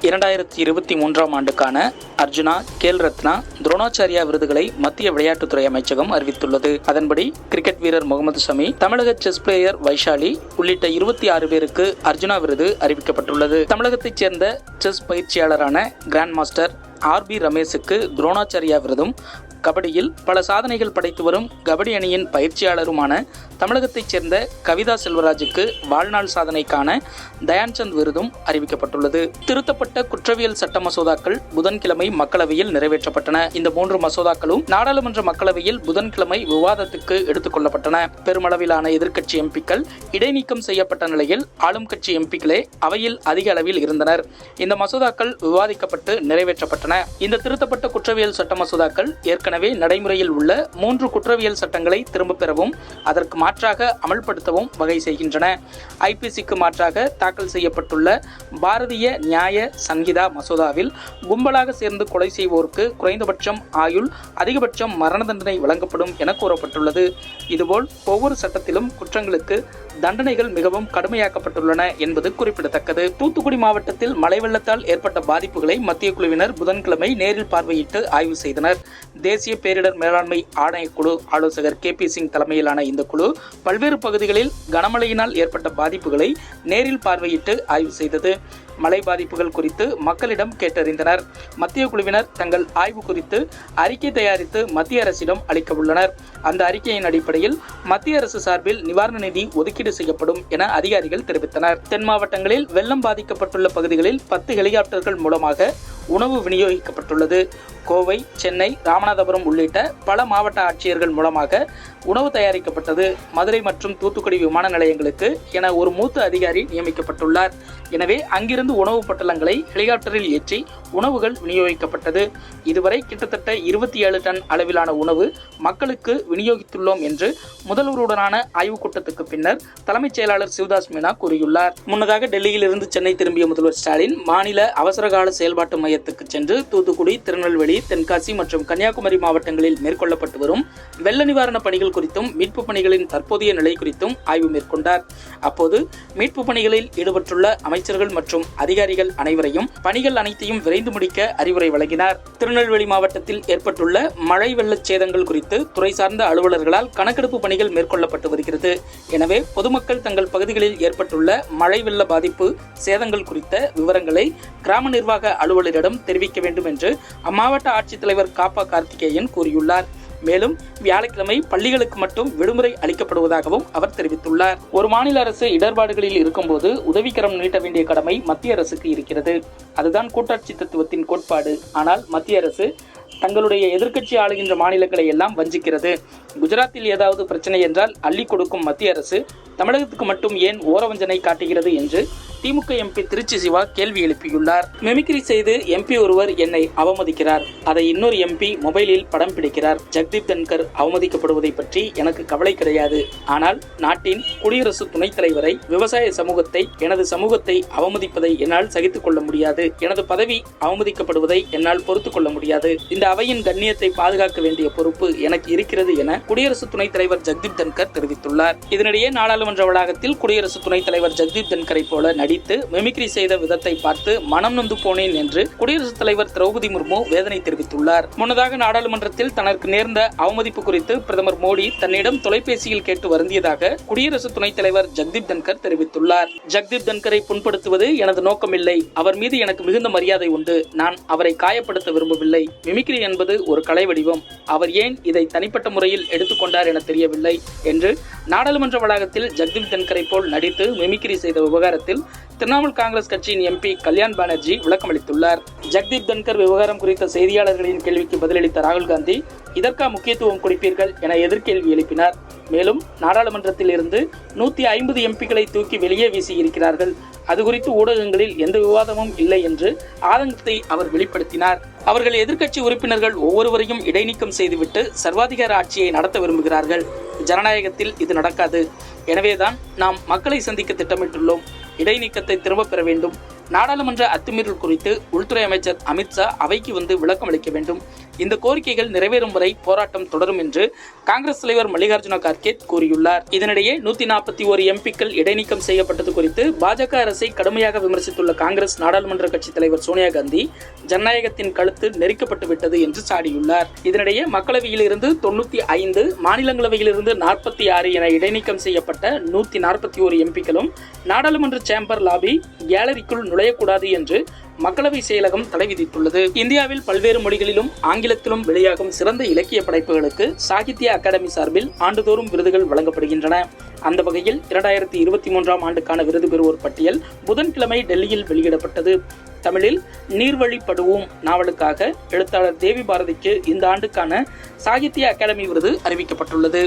2023ஆம் ஆண்டுக்கான அர்ஜுனா, கேல் ரத்னா, துரோணாச்சாரியா விருதுகளை மத்திய விளையாட்டுத்துறை அமைச்சகம் அறிவித்துள்ளது. அதன்படி கிரிக்கெட் வீரர் முகமது ஷமி, தமிழக செஸ் பிளேயர் வைஷாலி உள்ளிட்ட 26 பேருக்கு அர்ஜுனா விருது அறிவிக்கப்பட்டுள்ளது. தமிழகத்தைச் சேர்ந்த செஸ் பயிற்சியாளரான கிராண்ட் மாஸ்டர் RB ரமேஷுக்கு துரோணாச்சாரியா விருதும், கபடியில் பல சாதனைகள் படைத்து வரும் கபடி அணியின் பயிற்சியாளருமான தமிழகத்தைச் சேர்ந்த கவிதா செல்வராஜுக்கு வாழ்நாள் சாதனைக்கான தயான்சந்த் விருதும் அறிவிக்கப்பட்டுள்ளது. திருத்தப்பட்ட குற்றவியல் சட்ட மசோதாக்கள் புதன்கிழமை மக்களவையில் நிறைவேற்றப்பட்டன. இந்த 3 மசோதாக்களும் நாடாளுமன்ற மக்களவையில் புதன்கிழமை விவாதத்துக்கு எடுத்துக் கொள்ளப்பட்டன. பெருமளவிலான எதிர்க்கட்சி எம்பிக்கள் இடைநீக்கம் செய்யப்பட்ட நிலையில் ஆளும் கட்சி எம்பிக்களே அவையில் அதிக அளவில் இருந்தனர். இந்த மசோதாக்கள் விவாதிக்கப்பட்டு நிறைவேற்றப்பட்டன. இந்த திருத்தப்பட்ட குற்றவியல் சட்ட மசோதாக்கள் ஏற்கனவே நடைமுறையில் உள்ள 3 குற்றவியல் சட்டங்களை திரும்பப் பெறவும் அதற்கு மாற்றாக அமல்படுத்தவும் வகை செய்கின்றன. IPCக்கு மாற்றாக தாக்கல் செய்யப்பட்டுள்ள பாரதிய நியாய சங்கிதா மசோதாவில் கும்பலாக சேர்ந்து கொலை செய்வோருக்கு குறைந்தபட்சம் ஆயுள், அதிகபட்சம் மரண தண்டனை வழங்கப்படும் என கூறப்பட்டுள்ளது. இதுபோல் ஒவ்வொரு சட்டத்திலும் குற்றங்களுக்கு தண்டனைகள் மிகவும் கடுமையாக்கப்பட்டுள்ளன என்பது குறிப்பிடத்தக்கது. தூத்துக்குடி மாவட்டத்தில் மழை வெள்ளத்தால் ஏற்பட்ட பாதிப்புகளை மத்திய குழுவினர் புதன்கிழமை நேரில் பார்வையிட்டு ஆய்வு செய்தனர். தேசிய பேரிடர் மேலாண்மை ஆணையக்குழு ஆலோசகர் KP சிங் தலைமையிலான இந்த குழு பல்வேறு பகுதிகளில் கனமழையினால் ஏற்பட்ட பாதிப்புகளை நேரில் பார்வையிட்டு ஆய்வு செய்தது. மழை பாதிப்புகள் குறித்து மக்களிடம் கேட்டறிந்தனர். மத்திய குழுவினர் தங்கள் ஆய்வு குறித்து அறிக்கை தயாரித்து மத்திய அரசிடம் அளிக்க உள்ளனர். அந்த அறிக்கையின் அடிப்படையில் மத்திய அரசு சார்பில் நிவாரண நிதி ஒதுக்கீடு செய்யப்படும் என அதிகாரிகள் தெரிவித்தனர். தென் மாவட்டங்களில் வெள்ளம் பாதிக்கப்பட்டுள்ள பகுதிகளில் 10 ஹெலிகாப்டர்கள் மூலமாக உணவு விநியோகிக்கப்பட்டுள்ளது. கோவை, சென்னை, ராமநாதபுரம் உள்ளிட்ட பல மாவட்ட ஆட்சியர்கள் மூலமாக உணவு தயாரிக்கப்பட்டது. மதுரை மற்றும் தூத்துக்குடி விமான நிலையங்களுக்கு என ஒரு மூத்த அதிகாரி நியமிக்கப்பட்டுள்ளார். எனவே அங்கிருந்து உணவு பொட்டலங்களை ஹெலிகாப்டரில் ஏற்றி உணவுகள் விநியோகிக்கப்பட்டது. இதுவரை கிட்டத்தட்ட 27 டன் அளவிலான உணவு மக்களுக்கு விநியோகித்துள்ளோம் என்று முதல்வருடனான ஆய்வுக் கூட்டத்துக்கு பின்னர் தலைமைச் செயலாளர் சிவதாஸ் மீனா கூறியுள்ளார். முன்னதாக டெல்லியில் இருந்து சென்னை திரும்பிய முதல்வர் ஸ்டாலின் மாநில அவசரகால செயல்பாட்டு மையத்துக்கு சென்று தூத்துக்குடி, திருநெல்வேலி, தென்காசி மற்றும் கன்னியாகுமரி மாவட்டங்களில் மேற்கொள்ளப்பட்டு வரும் வெள்ள நிவாரண பணிகள் குறித்தும் மீட்பு பணிகளின் தற்போதைய நிலை குறித்தும் ஆய்வு மேற்கொண்டார். அப்போது மீட்பு பணிகளில் ஈடுபட்டுள்ள அமைச்சர்கள் மற்றும் அதிகாரிகள் அனைவரையும் பணிகள் அனைத்தையும் விரைந்து முடிக்க அறிவுரை வழங்கினார். திருநெல்வேலி மாவட்டத்தில் ஏற்பட்டுள்ள மழை வெள்ள சேதங்கள் குறித்து துறை சார்ந்த அலுவலர்களால் கணக்கெடுப்பு பணிகள் மேற்கொள்ளப்பட்டு வருகிறது. எனவே பொதுமக்கள் தங்கள் பகுதிகளில் ஏற்பட்டுள்ள மழை வெள்ள பாதிப்பு சேதங்கள் குறித்த விவரங்களை கிராம நிர்வாக அலுவலரிடம் தெரிவிக்க வேண்டும் என்று அம்மாவட்ட ஆட்சித்தலைவர் காப்பா கார்த்திகேயன் கூறியுள்ளார். மேலும் வியாழக்கிழமை பள்ளிகளுக்கு மட்டும் விடுமுறை அளிக்கப்படுவதாகவும் அவர் தெரிவித்துள்ளார். ஒரு மாநில அரசு இடர்பாடுகளில் இருக்கும்போது உதவிக்கரம் நீட்ட வேண்டிய கடமை மத்திய அரசுக்கு இருக்கிறது. அதுதான் கூட்டாட்சி தத்துவத்தின் கோட்பாடு. ஆனால் மத்திய அரசு தங்களுடைய எதிர்க்கட்சி ஆளுகின்ற மாநிலங்களை எல்லாம் வஞ்சிக்கிறது. குஜராத்தில் ஏதாவது பிரச்சனை என்றால் அள்ளி கொடுக்கும் மத்திய அரசு தமிழகத்துக்கு மட்டும் ஏன் ஓரவஞ்சனை காட்டுகிறது என்று திமுக MP திருச்சி சிவா கேள்வி எழுப்பியுள்ளார். மிமிக்ரி செய்து MP ஒருவர் என்னை அவமதிக்கிறார். அதை இன்னொரு MP மொபைலில் படம் பிடிக்கிறார். ஜெகதீப் தன்கர் அவமதிக்கப்படுவதை பற்றி எனக்கு கவலை கிடையாது. ஆனால் நாட்டின் குடியரசு துணைத் தலைவரை, விவசாய சமூகத்தை, எனது சமூகத்தை அவமதிப்பதை என்னால் சகித்துக் கொள்ள முடியாது. எனது பதவி அவமதிக்கப்படுவதை என்னால் பொறுத்துக் கொள்ள முடியாது. இந்த அவையின் கண்ணியத்தை பாதுகாக்க வேண்டிய பொறுப்பு எனக்கு இருக்கிறது என குடியரசு துணைத் தலைவர் ஜெகதீப் தன்கர் தெரிவித்துள்ளார். இதனிடையே நாடாளுமன்ற வளாகத்தில் குடியரசு துணைத் தலைவர் ஜெகதீப் தன்கரை போல நடித்து மிமிக்ரி செய்த விதத்தை பார்த்து மனம் நொந்து போனேன் என்று குடியரசுத் தலைவர் திரௌபதி முர்மு வேதனை தெரிவித்துள்ளார். முன்னதாக நாடாளுமன்றத்தில் தனக்கு நேர்ந்த அவமதிப்பு குறித்து பிரதமர் மோடி தன்னிடம் தொலைபேசியில் கேட்டு வருந்தியதாக குடியரசு துணைத் தலைவர் ஜெகதீப் தன்கர் தெரிவித்துள்ளார். ஜெகதீப் தன்கரை புண்படுத்துவது எனது நோக்கமில்லை. அவர் மீது எனக்கு மிகுந்த மரியாதை உண்டு. நான் அவரை காயப்படுத்த விரும்பவில்லை. மிமிக்ரி என்பது ஒரு கலை வடிவம். அவர் ஏன் இதை தனிப்பட்ட முறையில் எடுத்துக்கொண்டார் என தெரியவில்லை என்று நாடாளுமன்ற வளாகத்தில் ஜெகதீப் தன்கரை போல் நடித்து மிமிக்ரி செய்த விவகாரத்தில் திரிணாமுல் காங்கிரஸ் கட்சியின் MP கல்யாண் பானர்ஜி விளக்கமளித்துள்ளார். ஜெகதீப் தன்கர் விவகாரம் குறித்த செய்தியாளர்களின் கேள்விக்கு பதிலளித்த ராகுல் காந்தி இதற்கா முக்கியத்துவம் கொடுப்பீர்கள் என எதிர்கேள்வி எழுப்பினார். மேலும் நாடாளுமன்றத்தில் இருந்து 150 MPக்களை தூக்கி வெளியே வீசி இருக்கிறார்கள். அது குறித்து ஊடகங்களில் எந்த விவாதமும் இல்லை என்று ஆதங்கத்தை அவர் வெளிப்படுத்தினார். அவர்கள் எதிர்க்கட்சி உறுப்பினர்கள் ஒவ்வொருவரையும் இடைநீக்கம் செய்துவிட்டு சர்வாதிகார ஆட்சியை நடத்த விரும்புகிறார்கள். ஜனநாயகத்தில் இது நடக்காது. எனவேதான் நாம் மக்களை சந்திக்க திட்டமிட்டுள்ளோம். இடைநீக்கத்தை திரும்பப் பெற வேண்டும். நாடாளுமன்ற அத்துமீறல் குறித்து உள்துறை அமைச்சர் அமித்ஷா அவைக்கு வந்து விளக்கம் அளிக்க வேண்டும். இந்த கோரிக்கைகள் நிறைவேறும் வரை போராட்டம் தொடரும் என்று காங்கிரஸ் தலைவர் மல்லிகார்ஜுன கார்கே கூறியுள்ளார். இதனிடையே 141 எம்பிக்கள் இடைநீக்கம் செய்யப்பட்டது குறித்து பாஜக அரசை கடுமையாக விமர்சித்துள்ள காங்கிரஸ் நாடாளுமன்ற கட்சி தலைவர் சோனியா காந்தி ஜனநாயகத்தின் கழுத்து நெரிக்கப்பட்டு விட்டது என்று சாடியுள்ளார். இதனிடையே மக்களவையில் இருந்து 95, மாநிலங்களவையில் இருந்து 46 என இடைநீக்கம் செய்யப்பட்ட 141 எம்பிக்களும் நாடாளுமன்ற சேம்பர் லாபி கேலரிக்குள் நுழையக்கூடாது என்று மக்களவை செயலகம் தடை விதித்துள்ளது. இந்தியாவில் பல்வேறு மொழிகளிலும் ஆங்கிலத்திலும் வெளியாகும் சிறந்த இலக்கிய படைப்புகளுக்கு சாகித்ய அகாடமி சார்பில் ஆண்டுதோறும் விருதுகள் வழங்கப்படுகின்றன. அந்த வகையில் 2023ஆம் ஆண்டுக்கான விருது பெறுவோர் பட்டியல் புதன்கிழமை டெல்லியில் வெளியிடப்பட்டது. தமிழில் நீர்வழிப்படுவோம் நாவலுக்காக எழுத்தாளர் தேவி பாரதிக்கு இந்த ஆண்டுக்கான சாகித்ய அகாடமி விருது அறிவிக்கப்பட்டுள்ளது.